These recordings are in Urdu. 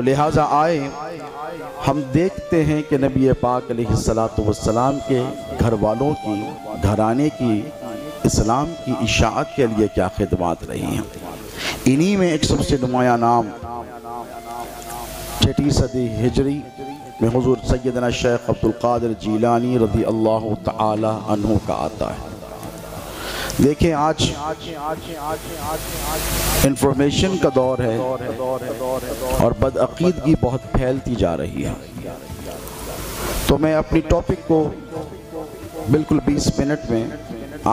تو لہٰذا آئے ہم دیکھتے ہیں کہ نبی پاک علیہ السلام کے گھر والوں کی، گھرانے کی، اسلام کی اشاعت کے لیے کیا خدمات رہی ہیں۔ انہی میں ایک سب سے نمایاں نام 6 صدی ہجری میں حضور سیدنا شیخ عبدالقادر جیلانی رضی اللہ تعالی عنہ کا آتا ہے۔ دیکھیں آج انفارمیشن کا دور ہے اور بدعقیدگی بہت پھیلتی جا رہی ہے، تو میں اپنی ٹاپک کو بالکل 20 منٹ میں،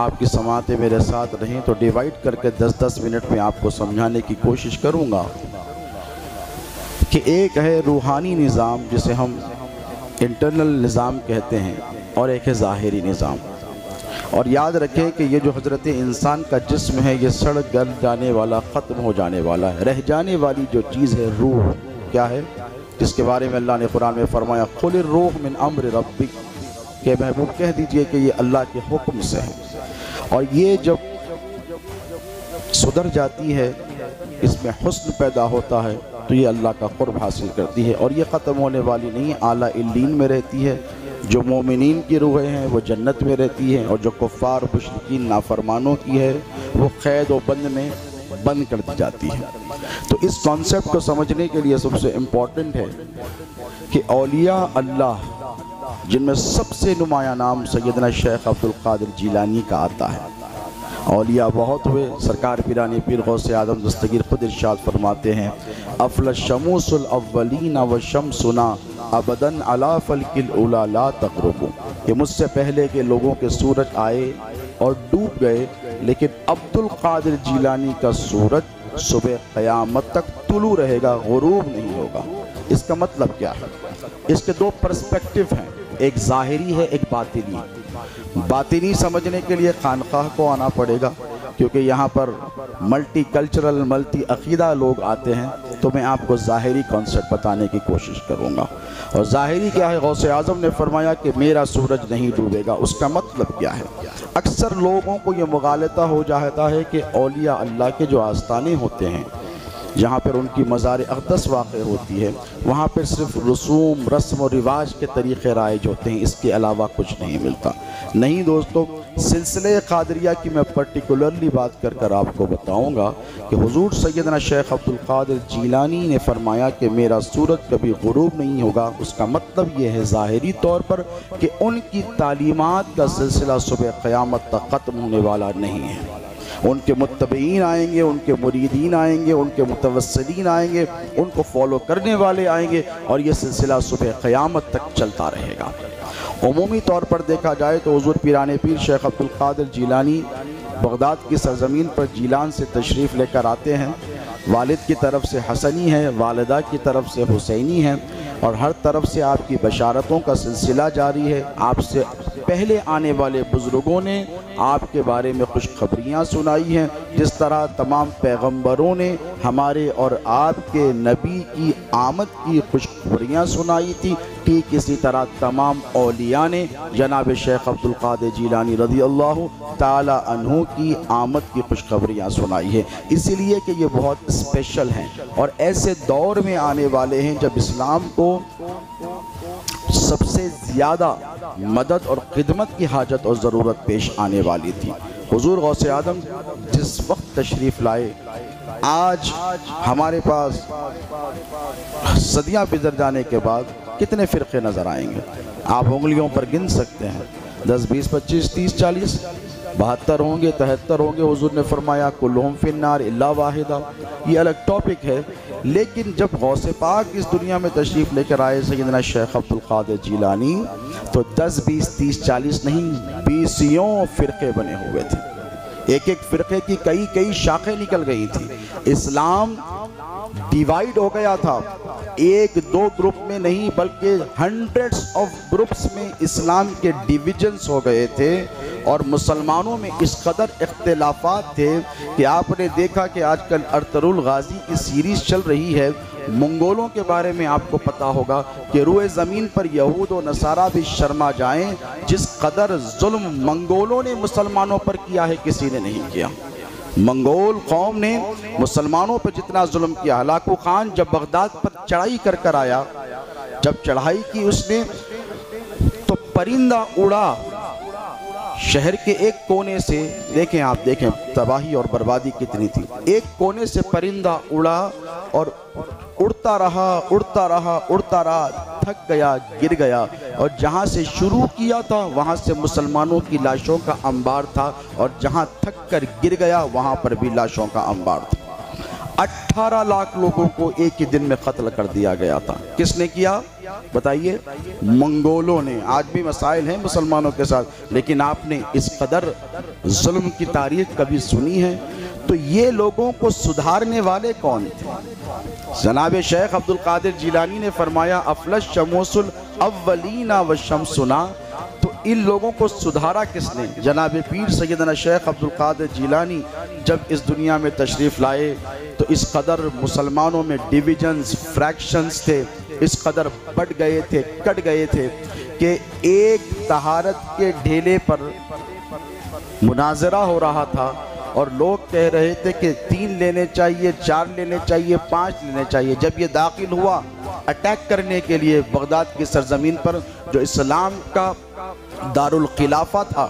آپ کی سماعتیں میرے ساتھ رہیں تو ڈیوائیڈ کر کے 10-10 منٹ میں آپ کو سمجھانے کی کوشش کروں گا کہ ایک ہے روحانی نظام جسے ہم انٹرنل نظام کہتے ہیں، اور ایک ہے ظاہری نظام۔ اور یاد رکھیں کہ یہ جو حضرت انسان کا جسم ہے یہ سڑ گل جانے والا، ختم ہو جانے والا ہے۔ رہ جانے والی جو چیز ہے روح، کیا ہے؟ جس کے بارے میں اللہ نے قرآن میں فرمایا قُلِ الرُّوحُ مِنْ أَمْرِ رَبِّكَ، کہ محبوب کہہ دیجئے کہ یہ اللہ کے حکم سے ہے، اور یہ جب سدھر جاتی ہے، اس میں حسن پیدا ہوتا ہے تو یہ اللہ کا قرب حاصل کرتی ہے، اور یہ ختم ہونے والی نہیں، اعلیٰ علیین میں رہتی ہے۔ جو مومنین کی روحیں ہیں وہ جنت میں رہتی ہیں، اور جو کفار مشرکین نافرمانوں کی ہے وہ قید و بند میں بند کر دی جاتی ہے۔ تو اس کانسیپٹ کو سمجھنے کے لیے سب سے امپورٹنٹ ہے کہ اولیاء اللہ، جن میں سب سے نمایاں نام سیدنا شیخ عبدالقادر جیلانی کا آتا ہے۔ اولیاء بہت ہوئے، سرکار پیران پیر غوث اعظم دستگیر خود ارشاد فرماتے ہیں افل الشموس الاولین وشمسنا ابداً علی فلک الاولیٰ لا تغرب، کہ مجھ سے پہلے کے لوگوں کے سورج آئے اور ڈوب گئے، لیکن عبدالقادر جیلانی کا سورج صبح قیامت تک طلوع رہے گا، غروب نہیں ہوگا۔ اس کا مطلب کیا ہے؟ اس کے دو پرسپیکٹیو ہیں، ایک ظاہری ہے، ایک باطنی۔ باطنی سمجھنے کے لیے خانقاہ کو آنا پڑے گا، کیونکہ یہاں پر ملٹی کلچرل، ملٹی عقیدہ لوگ آتے ہیں، تو میں آپ کو ظاہری کانسیپٹ بتانے کی کوشش کروں گا۔ اور ظاہری کیا ہے؟ غوث اعظم نے فرمایا کہ میرا سورج نہیں ڈوبے گا، اس کا مطلب کیا ہے؟ اکثر لوگوں کو یہ مغالطہ ہو جاتا ہے کہ اولیاء اللہ کے جو آستانے ہوتے ہیں، جہاں پر ان کی مزار اقدس واقع ہوتی ہے، وہاں پر صرف رسوم، رسم و رواج کے طریقے رائج ہوتے ہیں، اس کے علاوہ کچھ نہیں ملتا۔ نہیں دوستو، سلسلہ قادریہ کی میں پرٹیکولرلی بات کر آپ کو بتاؤں گا کہ حضور سیدنا شیخ عبدالقادر جیلانی نے فرمایا کہ میرا سورج کبھی غروب نہیں ہوگا۔ اس کا مطلب یہ ہے ظاہری طور پر کہ ان کی تعلیمات کا سلسلہ صبح قیامت تک ختم ہونے والا نہیں ہے۔ ان کے متبعین آئیں گے، ان کے مریدین آئیں گے، ان کے متوسلین آئیں گے، ان کو فالو کرنے والے آئیں گے، اور یہ سلسلہ صبح قیامت تک چلتا رہے گا۔ عمومی طور پر دیکھا جائے تو حضور پیران پیر شیخ عبدالقادر جیلانی بغداد کی سرزمین پر جیلان سے تشریف لے کر آتے ہیں۔ والد کی طرف سے حسنی ہے، والدہ کی طرف سے حسینی ہے، اور ہر طرف سے آپ کی بشارتوں کا سلسلہ جاری ہے۔ آپ سے پہلے آنے والے بزرگوں نے آپ کے بارے میں خوشخبریاں سنائی ہیں، جس طرح تمام پیغمبروں نے ہمارے اور آپ کے نبی کی آمد کی خوشخبریاں سنائی تھی، ٹھیک اسی طرح تمام اولیاء نے جناب شیخ عبدالقادر جیلانی رضی اللہ تعالی عنہ کی آمد کی خوشخبریاں سنائی ہے۔ اسی لیے کہ یہ بہت اسپیشل ہیں، اور ایسے دور میں آنے والے ہیں جب اسلام کو سب سے زیادہ مدد اور خدمت کی حاجت اور ضرورت پیش آنے والی تھی۔ حضور غوث اعظم جس وقت تشریف لائے، آج ہمارے پاس صدیاں گزر جانے کے بعد کتنے فرقے نظر آئیں گے؟ آپ انگلیوں پر گن سکتے ہیں، 10 20 25 30 40 72 ہوں گے، 73 ہوں گے۔ حضور نے فرمایا کلہم فی النار الا واحدہ۔ یہ الگ ٹاپک ہے، لیکن جب غوث پاک اس دنیا میں تشریف لے کر آئے سیدنا شیخ عبدالقادر جیلانی، تو 10 20 30 40 نہیں، 20 فرقے بنے ہوئے تھے۔ ایک ایک فرقے کی کئی شاخیں نکل گئی تھی۔ اسلام ڈیوائیڈ ہو گیا تھا، ایک دو گروپ میں نہیں بلکہ ہنڈریڈز آف گروپس میں اسلام کے ڈیویژنز ہو گئے تھے، اور مسلمانوں میں اس قدر اختلافات تھے کہ آپ نے دیکھا کہ آج کل ارطغرل غازی کی سیریز چل رہی ہے۔ منگولوں کے بارے میں آپ کو پتا ہوگا کہ روئے زمین پر یہود و نصارہ بھی شرما جائیں، جس قدر ظلم منگولوں نے مسلمانوں پر کیا ہے کسی نے نہیں کیا۔ منگول قوم نے مسلمانوں پر جتنا ظلم کیا، ہلاکو خان جب بغداد پر چڑھائی کر آیا، جب چڑھائی کی اس نے تو پرندہ اڑا شہر کے ایک کونے سے، دیکھیں آپ دیکھیں تباہی اور بربادی کتنی تھی، ایک کونے سے پرندہ اڑا اور اڑتا رہا، تھک گیا، گر گیا، اور جہاں سے شروع کیا تھا وہاں سے مسلمانوں کی لاشوں کا انبار تھا، اور جہاں تھک کر گر گیا وہاں پر بھی لاشوں کا انبار تھا۔ 18 لاکھ لوگوں کو ایک ہی دن میں قتل کر دیا گیا تھا۔ کس نے کیا بتائیے؟ منگولوں نے۔ آج بھی مسائل ہیں مسلمانوں کے ساتھ، لیکن آپ نے اس قدر ظلم کی تاریخ کبھی سنی ہے؟ تو یہ لوگوں کو سدھارنے والے کون تھے؟ جناب شیخ عبد القادر جیلانی نے فرمایا افلس شموس الاولین والشمسنا، تو ان لوگوں کو سدھارا کس نے؟ جناب پیر سیدنا شیخ عبد القادر جیلانی جب اس دنیا میں تشریف لائے تو اس قدر مسلمانوں میں ڈیویژنز، فریکشنز تھے، اس قدر بڑھ گئے تھے، کٹ گئے تھے کہ ایک طہارت کے ڈھیلے پر مناظرہ ہو رہا تھا اور لوگ کہہ رہے تھے کہ 3 لینے چاہیے، 4 لینے چاہیے، 5 لینے چاہیے۔ جب یہ داخل ہوا اٹیک کرنے کے لیے بغداد کی سرزمین پر، جو اسلام کا دارالخلافہ تھا،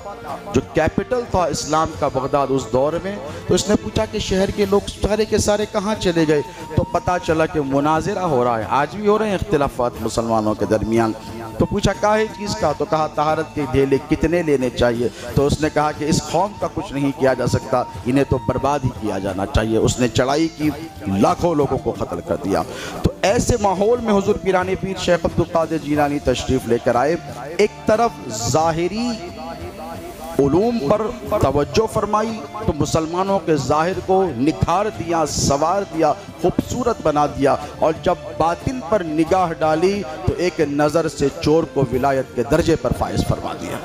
جو کیپٹل تھا اسلام کا بغداد اس دور میں، تو اس نے پوچھا کہ شہر کے لوگ سارے کے سارے کہاں چلے گئے؟ تو پتہ چلا کہ مناظرہ ہو رہا ہے، آج بھی ہو رہے ہیں اختلافات مسلمانوں کے درمیان۔ تو پوچھا کاہے چیز کا؟ تو کہا طہارت کے ڈھیلے کتنے لینے چاہیے؟ تو اس نے کہا کہ اس قوم کا کچھ نہیں کیا جا سکتا، انہیں تو برباد ہی کیا جانا چاہیے۔ اس نے چڑھائی کی، لاکھوں لوگوں کو قتل کر دیا۔ تو ایسے ماحول میں حضور پیران پیر شیخ عبد القادر جیلانی تشریف لے کر آئے۔ ایک طرف ظاہری علوم پر توجہ فرمائی تو مسلمانوں کے ظاہر کو نکھار دیا، سوار دیا، خوبصورت بنا دیا، اور جب باطن پر نگاہ ڈالی تو ایک نظر سے چور کو ولایت کے درجے پر فائز فرما دیا۔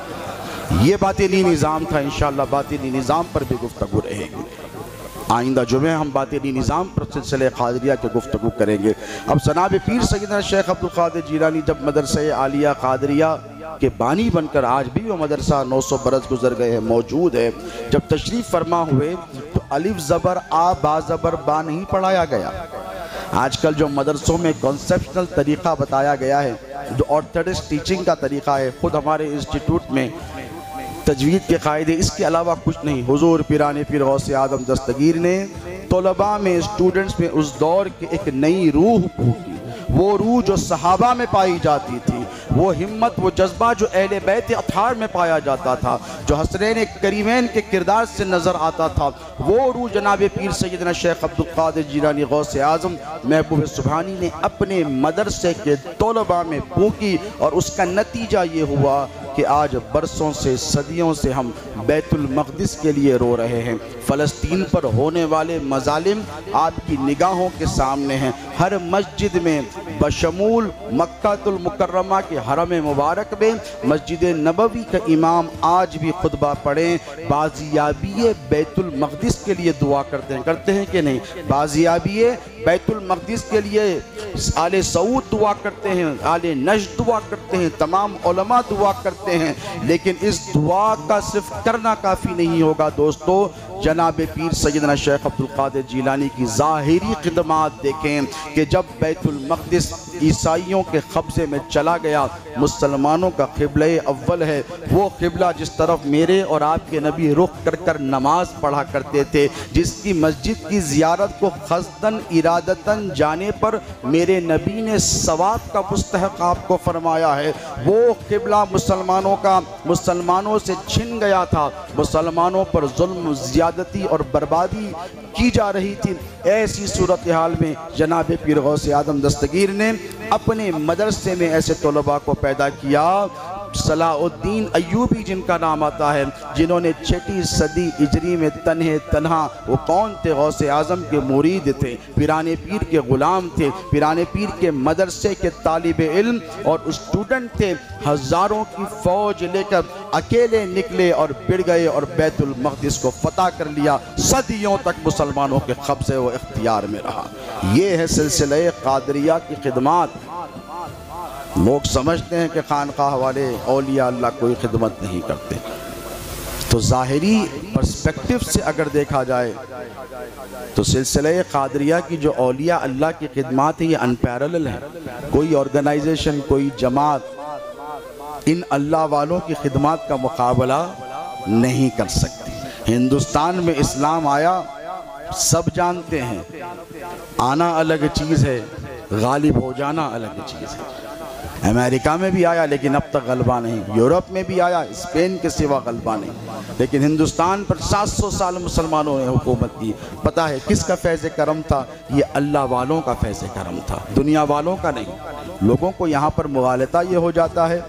یہ باطنی نظام تھا۔ انشاءاللہ باطنی نظام پر بھی گفتگو رہے گی۔ آئندہ جمعہ ہم باطنی نظام پر سلسلہ قادریہ کے گفتگو کریں گے۔ اب جناب پیر سیدنا شیخ عبد القادر جیلانی جب مدرسہ عالیہ قادریہ کے بانی بن کر، آج بھی وہ مدرسہ 900 برس گزر گئے ہیں موجود ہے، جب تشریف فرما ہوئے تو الف زبر آ با زبر با نہیں پڑھایا گیا۔ آج کل جو مدرسوں میں کنسپشنل طریقہ بتایا گیا ہے، جو آرتھوڈکس ٹیچنگ کا طریقہ ہے، خود ہمارے انسٹیٹیوٹ میں تجوید کے قاعدے، اس کے علاوہ کچھ نہیں۔ حضور پیران پیر غوث اعظم دستگیر نے طلباء میں، اسٹوڈنٹس میں اس دور کی ایک نئی روح پھونکی، وہ روح جو صحابہ میں پائی جاتی تھی، وہ ہمت، وہ جذبہ جو اہل بیت اطہار میں پایا جاتا تھا، جو حسنین کریمین کے کردار سے نظر آتا تھا، وہ روح جناب پیر سیدنا شیخ عبد القادر جیلانی غوث اعظم محبوب سبحانی نے اپنے مدرسے کے طلباء میں پھونکی، اور اس کا نتیجہ یہ ہوا کہ آج برسوں سے، صدیوں سے ہم بیت المقدس کے لیے رو رہے ہیں۔ فلسطین پر ہونے والے مظالم آپ کی نگاہوں کے سامنے ہیں۔ ہر مسجد میں بشمول مکہ المکرمہ کے حرم مبارک میں مسجد نبوی کا امام آج بھی خطبہ پڑھیں، بازیابی بیت المقدس کے لیے دعا کرتے ہیں کہ نہیں؟ بازیابی بیت المقدس کے لیے آل سعود دعا کرتے ہیں، آل نجد دعا کرتے ہیں، تمام علماء دعا کرتے ہیں، لیکن اس دعا کا صرف کرنا کافی نہیں ہوگا دوستو۔ جناب پیر سیدنا شیخ عبد القادر جیلانی کی ظاہری خدمات دیکھیں کہ جب بیت المقدس عیسائیوں کے قبضے میں چلا گیا، مسلمانوں کا قبلہ اول ہے، وہ قبلہ جس طرف میرے اور آپ کے نبی رخ کر کر نماز پڑھا کرتے تھے، جس کی مسجد کی زیارت کو قصداً ارادتاً جانے پر میرے نبی نے ثواب کا مستحق آپ کو فرمایا ہے، وہ قبلہ مسلمانوں سے چھن گیا تھا، مسلمانوں پر ظلم، زیادتی اور بربادی کی جا رہی تھی۔ ایسی صورتحال میں جناب پیر غوث اعظم دستگیر نے اپنے مدرسے میں ایسے طلباء کو پیدا کیا، صلاح الدین ایوبی جن کا نام آتا ہے، جنہوں نے 6 صدی ہجری میں تنہا وہ کون تھے؟ غوث اعظم کے مرید تھے، پیران پیر کے غلام تھے، پیران پیر کے مدرسے کے طالب علم اور اسٹوڈنٹ تھے۔ ہزاروں کی فوج لے کر اکیلے نکلے اور بڑھ گئے اور بیت المقدس کو فتح کر لیا، صدیوں تک مسلمانوں کے قبضے و اختیار میں رہا۔ یہ ہے سلسلہ قادریہ کی خدمات۔ لوگ سمجھتے ہیں کہ خانقاہ والے اولیاء اللہ کوئی خدمت نہیں کرتے، تو ظاہری پرسپیکٹو سے اگر دیکھا جائے تو سلسلہ قادریہ کی جو اولیاء اللہ کی خدمات ہیں یہ انپیرلل ہیں. کوئی آرگنائزیشن، کوئی جماعت ان اللہ والوں کی خدمات کا مقابلہ نہیں کر سکتی. ہندوستان میں اسلام آیا، سب جانتے ہیں، آنا الگ چیز ہے، غالب ہو جانا الگ چیز ہے. امریکہ میں بھی آیا لیکن اب تک غلبہ نہیں، یورپ میں بھی آیا، اسپین کے سوا غلبہ نہیں، لیکن ہندوستان پر 700 سال مسلمانوں نے حکومت کی. پتہ ہے کس کا فیض کرم تھا؟ یہ اللہ والوں کا فیض کرم تھا، دنیا والوں کا نہیں. لوگوں کو یہاں پر مغالطہ یہ ہو جاتا ہے،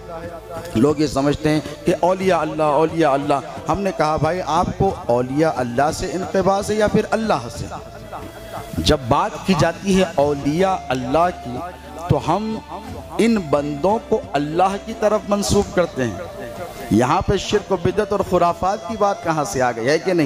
لوگ یہ سمجھتے ہیں کہ اولیاء اللہ اولیاء اللہ. ہم نے کہا بھائی آپ کو اولیاء اللہ سے انقباض ہے یا پھر اللہ سے؟ جب بات کی جاتی ہے اولیاء اللہ کی تو ہم ان بندوں کو اللہ کی طرف منسوب کرتے ہیں. یہاں پہ شرک و بدعت اور خرافات کی بات کہاں سے آ گئی ہے کہ نہیں؟